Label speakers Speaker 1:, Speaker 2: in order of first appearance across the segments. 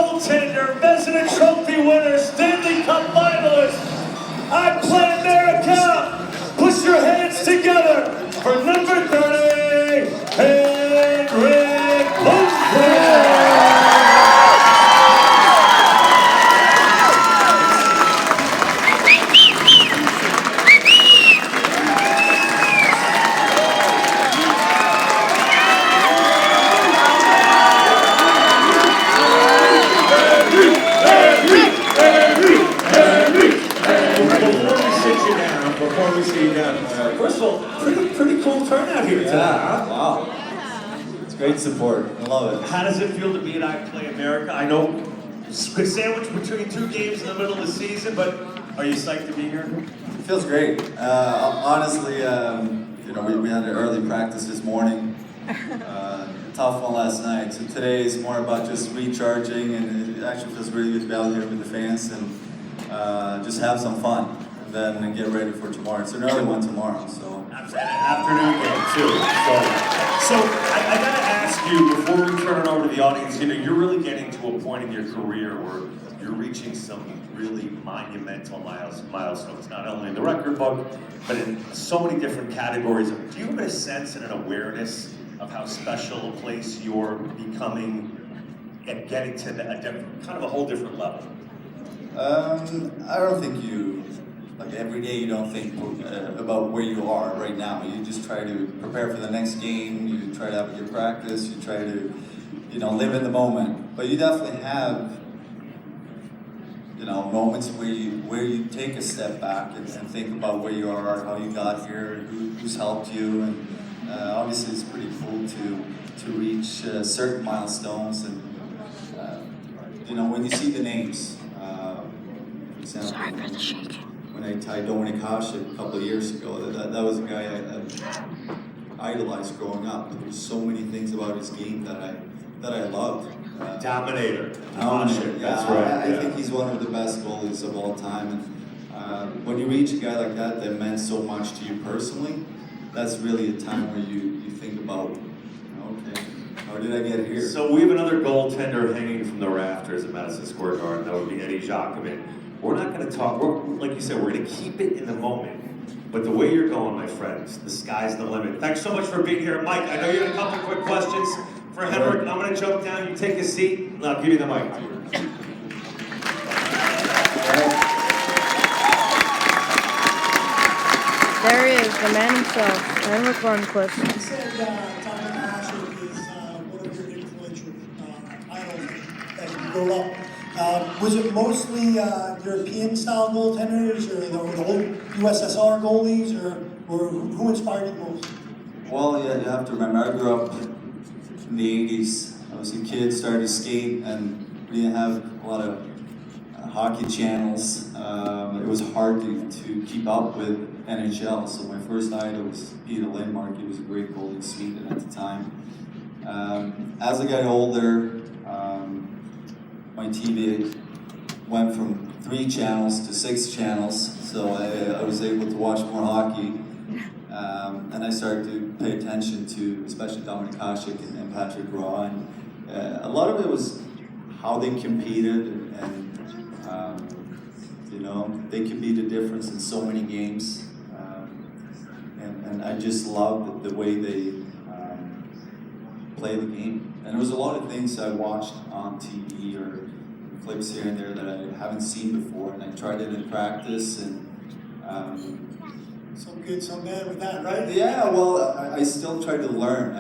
Speaker 1: goaltender, Vezina Trophy winner, Stanley Cup finalist. I play America. Put your hands together for number 30, HENRIK LUNDQVIST. Before we sit you down, first of all, pretty cool turnout here today.
Speaker 2: Yeah, wow. It's great support. I love it.
Speaker 1: How does it feel to be at I Play America? I know sandwiched between two games in the middle of the season, but are you psyched to be here?
Speaker 2: It feels great. Honestly, we had an early practice this morning. Tough one last night. So today is more about just recharging, and it actually feels really good to be out here with the fans and just have some fun. Then get ready for tomorrow. It's an early one tomorrow, so.
Speaker 1: An afternoon game too. So I gotta ask you, before we turn it over to the audience, you're really getting to a point in your career where you're reaching some really monumental milestones, not only in the record book, but in so many different categories. Do you have a sense and an awareness of how special a place you're becoming and getting to kind of a whole different level?
Speaker 2: I don't think like every day you don't think about where you are right now. You just try to prepare for the next game, you try to have a good practice, you try to, live in the moment. But you definitely have, moments where you take a step back and think about where you are, how you got here, who's helped you, and obviously it's pretty cool to reach certain milestones. And when you see the names, for example.
Speaker 3: Sorry for the shaking.
Speaker 2: When I tied Dominik Hasek a couple of years ago, that was a guy I idolized growing up. There were so many things about his game that I loved.
Speaker 1: Dominator.
Speaker 2: Yeah,
Speaker 1: that's right.
Speaker 2: I think he's one of the best goalies of all time. And when you reach a guy like that meant so much to you personally, that's really a time where you think about, okay, how did I get here?
Speaker 1: So we have another goaltender hanging from the rafters at Madison Square Garden. That would be Eddie Jacquemin. We're not going to talk, like you said, we're going to keep it in the moment. But the way you're going, my friends, the sky's the limit. Thanks so much for being here. Mike, I know you had a couple quick questions for Henrik. I'm going to jump down, you take a seat, and I'll give you the mic.
Speaker 3: There he is, the man himself, HENRIK LUNDQVIST.
Speaker 4: You said Dominik Hasek is one of your influential idols as you grow up. Was it mostly European-style goaltenders, or the old USSR goalies, or who inspired you most?
Speaker 2: Well, yeah, you have to remember, I grew up in the 80s. I was a kid, started to skate, and we didn't have a lot of hockey channels. It was hard to keep up with NHL, so my first idol was Peter Lindmark. He was a great goalie in Sweden at the time. As I got older, my TV went from 3 channels to 6 channels, so I was able to watch more hockey. And I started to pay attention to, especially Dominik Hasek and Patrick Roy. And a lot of it was how they competed, and they could be the difference in so many games. And I just loved the way they play the game. And there was a lot of things I watched on TV or clips here and there that I haven't seen before, and I tried it in practice. And
Speaker 4: Some good, some bad with that, right?
Speaker 2: yeah, well, I still try to learn.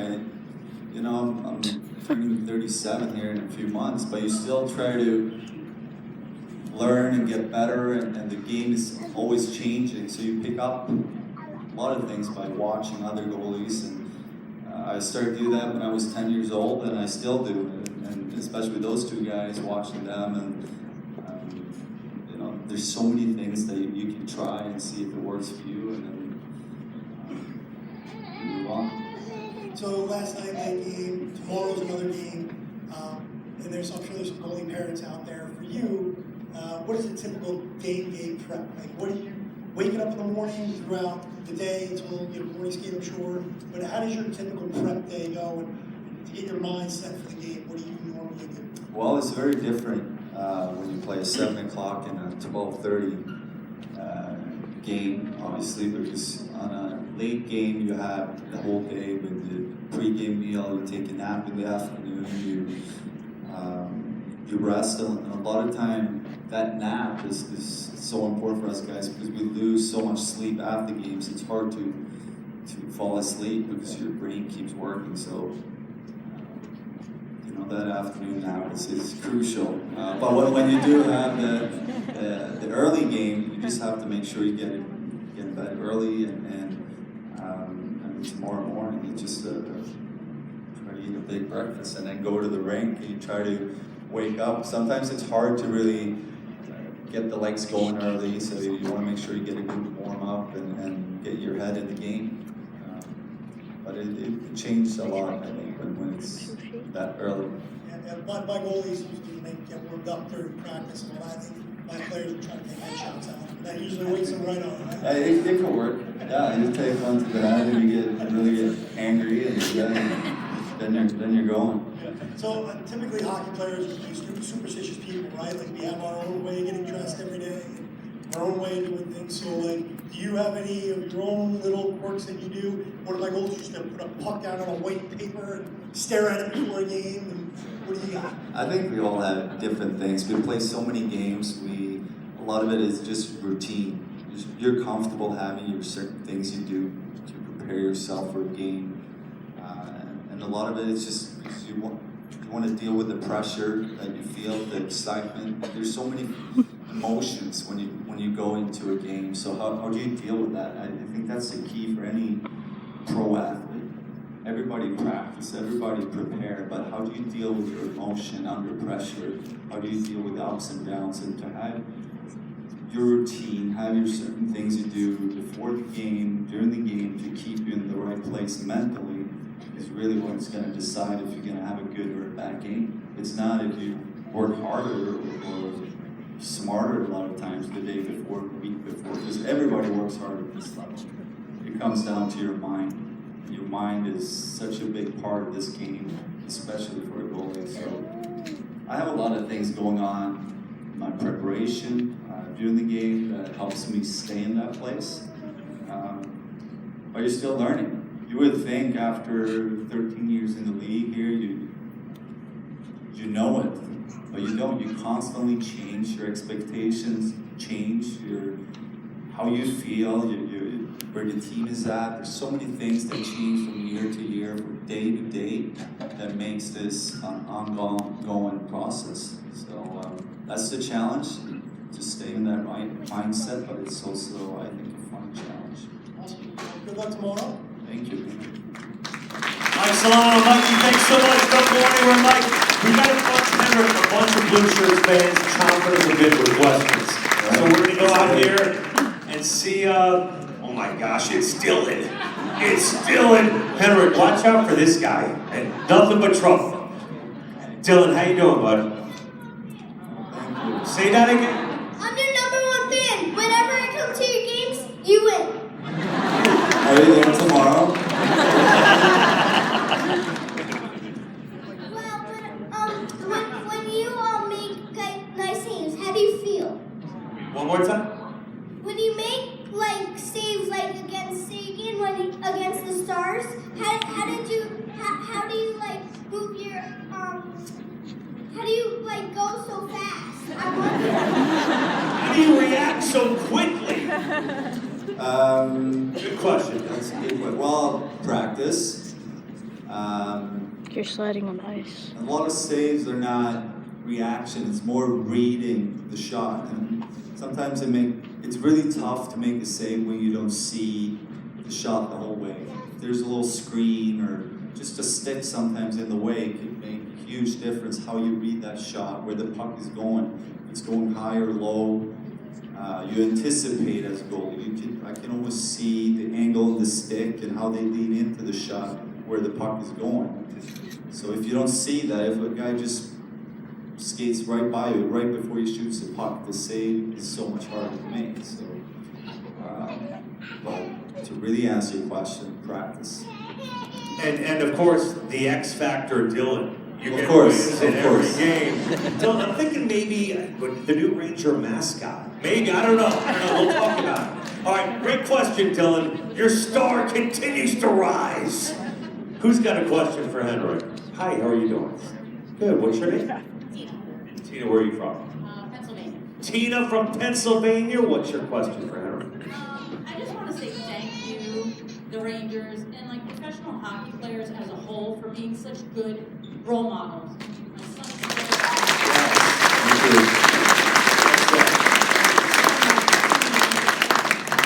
Speaker 2: I'm turning 37 here in a few months, but you still try to learn and get better, and the game is always changing, so you pick up a lot of things by watching other goalies. And I started to do that when I was 10 years old, and I still do, and especially with those 2 guys, watching them. And there's so many things that you can try and see if it works for you, and then move on.
Speaker 4: So last night that game, tomorrow's another game, and I'm sure there's some goalie parents out there. For you, what is a typical game prep? Like, what are you waking up in the morning throughout the day until morning skate, I'm sure, but how does your typical prep day go, and to get your mind set for the game, what do you normally do?
Speaker 2: Well, it's very different when you play a 7 o'clock and a 12:30 game, obviously, because on a late game you have the whole day with the pre-game meal, you take a nap in the afternoon, you rest, and a lot of time that nap is so important for us guys because we lose so much sleep after games. It's hard to fall asleep because your brain keeps working. So that afternoon nap is crucial. But when you do have the early game, you just have to make sure you get in bed early and tomorrow morning you just try to eat a big breakfast and then go to the rink and you try to wake up. Sometimes it's hard to really get the legs going early, so you want to make sure you get a good warm up and get your head in the game. But it changed a lot, I think, when it's that early.
Speaker 4: And my goalies usually get warmed up during practice, and I think my players are trying to take headshots out. That usually wakes them right on, right?
Speaker 2: It can work. Yeah, you take one to the head and you really get angry, and then you're going.
Speaker 4: So typically hockey players are superstitious people, right? Like we have our own way of getting dressed every day, our own way of doing things. So like, do you have any of your own little quirks that you do? One of my goals is to put a puck down on a white paper and stare at it before a game. And what do you got?
Speaker 2: I think we all have different things. We play so many games. A lot of it is just routine. You're comfortable having your certain things you do to prepare yourself for a game, and a lot of it is just because you want to deal with the pressure that you feel, the excitement. There's so many emotions when you go into a game. So how do you deal with that? I think that's the key for any pro athlete. Everybody practice, everybody prepare, but how do you deal with your emotion under pressure? How do you deal with the ups and downs? And to have your routine, have your certain things you do before the game, during the game, to keep you in the right place mentally is really what's going to decide if you're going to have a good or a bad game. It's not if you work harder or smarter a lot of times the day before, the week before, because everybody works hard at this level. It comes down to your mind. Your mind is such a big part of this game, especially for a goalie. So I have a lot of things going on in my preparation during the game that helps me stay in that place. But you're still learning. You would think after 13 years in the league here, you know it, but you don't. You constantly change your expectations, change how you feel, where the team is at. There's so many things that change from year to year, from day to day, that makes this an ongoing process. So that's the challenge, to stay in that right mindset, but it's also, I think, a fun challenge.
Speaker 4: Awesome. Good luck tomorrow.
Speaker 2: Thank you.
Speaker 1: Mike Solano, Mikey, thanks so much. Don't go anywhere, Mike. We got a bunch of Blue Shirts fans chomping at the bit with questions. So we're going to go out here and see, oh my gosh, it's Dylan. It's Dylan. Henrik, watch out for this guy. And nothing but trouble. Dylan, how you doing, bud? Say that again.
Speaker 5: I'm your #1 fan. Whenever I come to your games, you win.
Speaker 2: Are you there tomorrow?
Speaker 5: Well, when you make nice saves, how do you feel?
Speaker 1: One more time.
Speaker 5: When you make saves against Sagan, against the Stars, how do you move your how do you go so fast? I'm wondering.
Speaker 1: How do you react so quickly? Good question.
Speaker 2: That's a good one. Well, practice.
Speaker 3: You're sliding on ice.
Speaker 2: A lot of saves are not reaction, it's more reading the shot. And sometimes it's really tough to make a save when you don't see the shot the whole way. If there's a little screen or just a stick sometimes in the way, it can make a huge difference how you read that shot, where the puck is going. If it's going high or low, you anticipate as a goalie. I can almost see the angle of the stick and how they lean into the shot, where the puck is going. So if you don't see that, if a guy just skates right by you, right before he shoots the puck, the save is so much harder to make. So, but to really answer your question, practice.
Speaker 1: And of course, the X factor, Dylan. You
Speaker 2: Of
Speaker 1: get
Speaker 2: course,
Speaker 1: wins
Speaker 2: of
Speaker 1: in
Speaker 2: course.
Speaker 1: every game. Dylan, I'm thinking maybe the new Ranger mascot. Maybe, I don't know. We'll talk about it. All right, great question, Dylan. Your star continues to rise. Who's got a question for Henrik? Hi, how are you doing? Good, what's your name?
Speaker 6: Tina.
Speaker 1: Tina, where are you from?
Speaker 6: Pennsylvania.
Speaker 1: Tina from Pennsylvania, what's your question for Henrik?
Speaker 6: I just want to say thank you, the Rangers, and like professional hockey players as a whole for being such good role models. My son's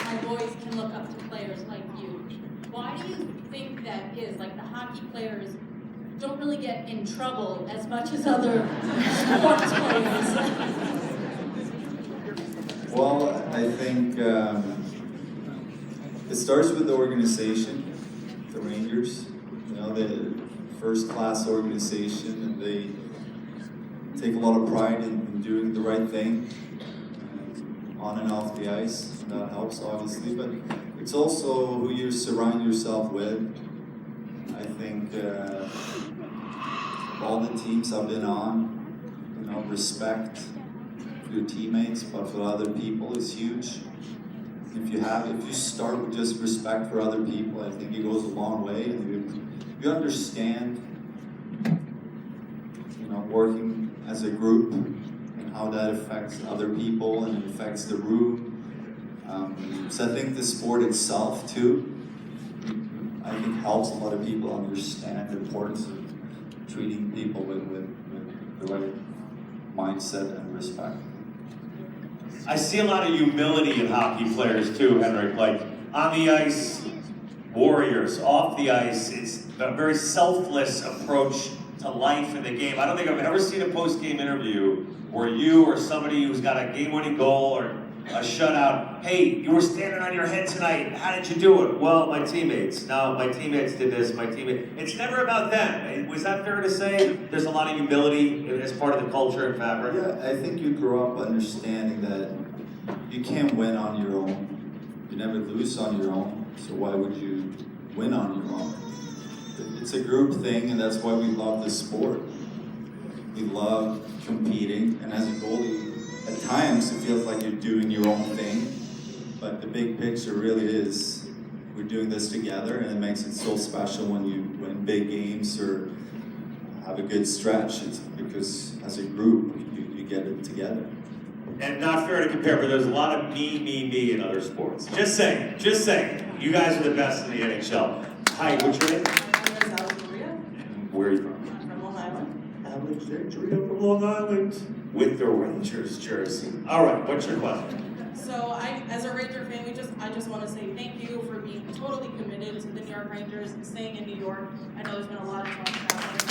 Speaker 6: my boys can look up to players like you. Why do you think that is? Like the hockey players don't really get in trouble as much as other sports players.
Speaker 2: Well, I think it starts with the organization, the Rangers. You know, the first-class organization, and they take a lot of pride in doing the right thing on and off the ice. That helps, obviously, but it's also who you surround yourself with. I think all the teams I've been on, you know, respect for your teammates, but for other people is huge. If you start with just respect for other people, I think it goes a long way. And you understand, you know, working as a group and how that affects other people and it affects the room. So I think the sport itself too, I think helps a lot of people understand the importance of treating people with the right mindset and respect.
Speaker 1: I see a lot of humility in hockey players too, Henrik. Like on the ice, warriors. Off the ice, it's a very selfless approach to life in the game. I don't think I've ever seen a post-game interview where you or somebody who's got a game-winning goal or a shutout, hey, you were standing on your head tonight. How did you do it? Well, my teammates. No, my teammates did this. It's never about them. Was that fair to say? There's a lot of humility as part of the culture and fabric.
Speaker 2: Yeah, I think you grow up understanding that you can't win on your own. You never lose on your own, so why would you win on your own? It's a group thing, and that's why we love the sport. We love competing, and as a goalie, at times it feels like you're doing your own thing, but the big picture really is we're doing this together, and it makes it so special when you win big games or have a good stretch. It's because as a group, you get it together.
Speaker 1: And not fair to compare, but there's a lot of me in other sports. Just saying. You guys are the best in the NHL. Hi, what's your name? Where are you from?
Speaker 6: From Long Island.
Speaker 1: Alexandria from Long Island. With the Rangers jersey. All right, what's your question?
Speaker 7: So as a Ranger fan, I just want to say thank you for being totally committed to the New York Rangers and staying in New York. I know there's been a lot of talk about it.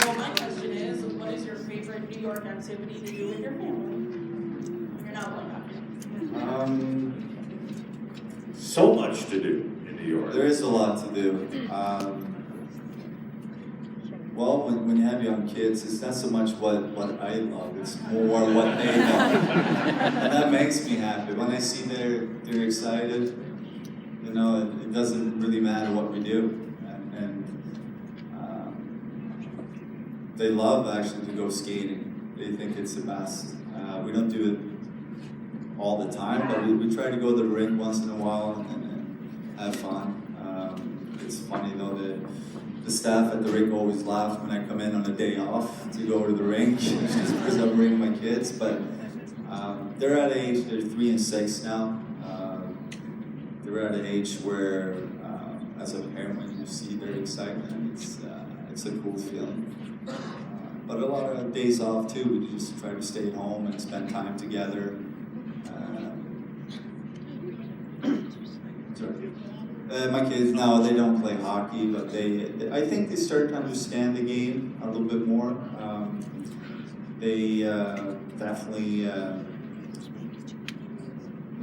Speaker 7: So my question is, what is your favorite New York activity to do with your family? You're not playing hockey.
Speaker 1: So much to do in New York.
Speaker 2: There is a lot to do. Well, when you have young kids, it's not so much what I love, it's more what they love. And that makes me happy. When I see they're excited, you know, it doesn't really matter what we do. And they love actually to go skating. They think it's the best. We don't do it all the time, but we try to go to the rink once in a while and have fun. It's funny though that the staff at the rink always laugh when I come in on a day off to go to the rink, just because I'm bringing my kids. But they're at an age, they're 3 and 6 now. They're at an age where, as a parent, when you see their excitement, it's a cool feeling. But a lot of days off too, we just try to stay at home and spend time together. My kids now, they don't play hockey, but I think they start to understand the game a little bit more. They definitely, you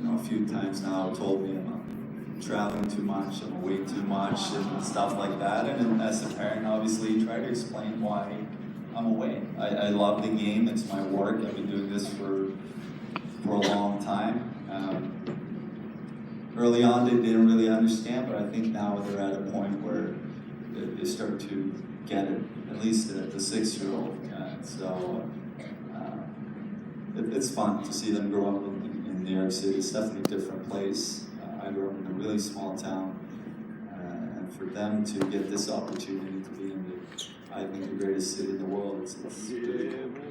Speaker 2: know, a few times now told me I'm traveling too much, I'm away too much, and stuff like that. And as a parent, obviously, try to explain why I'm away. I love the game, it's my work, I've been doing this for a long time. early on they didn't really understand, but I think now they're at a point where they start to get it, at least the 6-year-old. It's fun to see them grow up in New York City. It's definitely a different place. I grew up in a really small town, and for them to get this opportunity to be in I think the greatest city in the world, it's really cool.